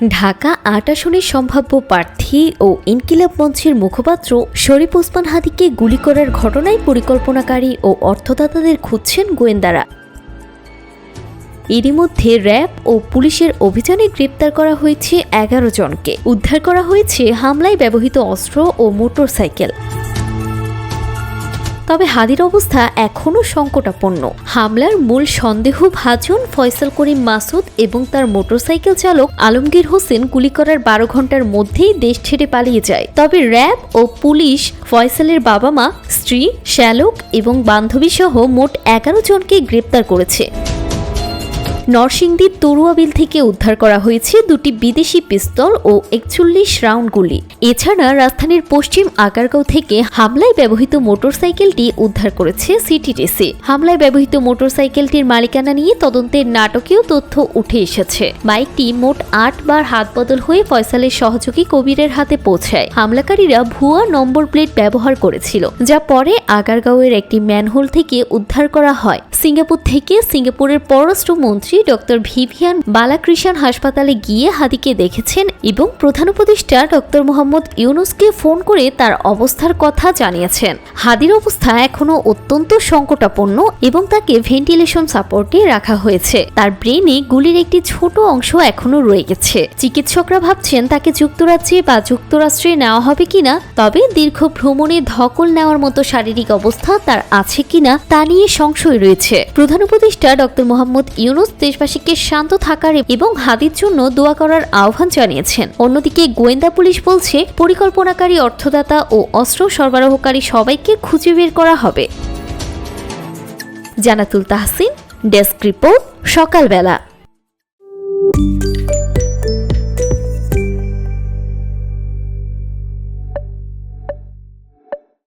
ঢাকা ৮ আসনের সম্ভাব্য প্রার্থী ও ইনকিলাব মঞ্চের মুখপাত্র শরীফ ওসমান হাদীকে গুলি করার ঘটনায় পরিকল্পনাকারী ও অর্থদাতাদের খুঁজছেন গোয়েন্দারা। এরই মধ্যে র্যাব ও পুলিশের অভিযানে গ্রেপ্তার করা হয়েছে ১১ জনকে। উদ্ধার করা হয়েছে হামলায় ব্যবহৃত অস্ত্র ও মোটরসাইকেল। তবে হাদীর অবস্থা এখনও সংকটাপন্ন। হামলার মূল সন্দেহভাজন ফয়সাল করিম মাসুদ এবং তার মোটরসাইকেল চালক আলমগীর হোসেন গুলি করার ১২ ঘন্টার মধ্যেই দেশ ছেড়ে পালিয়ে যায়। তবে র্যাব ও পুলিশ ফয়সালের বাবা মা, স্ত্রী, শ্যালক এবং বান্ধবী সহ মোট ১১ জনকে গ্রেপ্তার করেছে। নরসিংদীর তরুয়াবিল থেকে উদ্ধার করা হয়েছে ২টি বিদেশি পিস্তল ও ৪১ রাউন্ড গুলি। এছাড়া রাজধানীর পশ্চিম আগারগাঁও থেকে হামলায় ব্যবহৃত মোটরসাইকেলটি উদ্ধার করেছে সিটিটিসি। হামলায় ব্যবহৃত মোটরসাইকেলটির মালিকানা নিয়ে তদন্তের নাটকীয় তথ্য উঠে এসেছে। বাইকটি মোট ৮ বার হাতবদল হয়ে ফয়সালের সহযোগী কবিরের হাতে পৌঁছায়। হামলাকারীরা ভুয়া নম্বর প্লেট ব্যবহার করেছিল, যা পরে আগারগাঁওয়ের একটি ম্যানহোল থেকে উদ্ধার করা হয়। সিঙ্গাপুর থেকে সিঙ্গাপুরের পররাষ্ট্রমন্ত্রী ডক্টর ভিভিয়ান বালাকৃষ্ণন হাসপাতালে গিয়ে হাদীকে দেখেছেন এবং প্রধান উপদেষ্টা ডক্টর মোহাম্মদ ইউনূসকে ফোন করে তার অবস্থার কথা জানিয়েছেন। হাদীর অবস্থা এখনও অত্যন্ত সংকটাপন্ন এবং তাকে ভেন্টিলেশন সাপোর্টে রাখা হয়েছে। তার ব্রেনে গুলির একটি ছোট অংশ এখনও রয়ে গেছে। চিকিৎসকরা ভাবছেন তাকে যুক্তরাজ্যে বা যুক্তরাষ্ট্রে নেওয়া হবে কিনা। তবে দীর্ঘ ভ্রমণে ধকল নেওয়ার মতো শারীরিক অবস্থা তার আছে কিনা তা নিয়ে সংশয় রয়েছে। প্রধান উপদেষ্টা ডক্টর মোহাম্মদ ইউনূস দেশবাসীকে শান্ত থাকার এবং হাদীর জন্য দোয়া করার আহ্বান জানিয়েছেন। অন্যদিকে গোয়েন্দা পুলিশ বলছে পরিকল্পনাকারী, অর্থদাতা ও অস্ত্র সরবরাহকারী সবাইকে খুঁজে বের করা হবে। জানাতুল তাহসিন, ডেস্ক রিপোর্ট, সকালবেলা।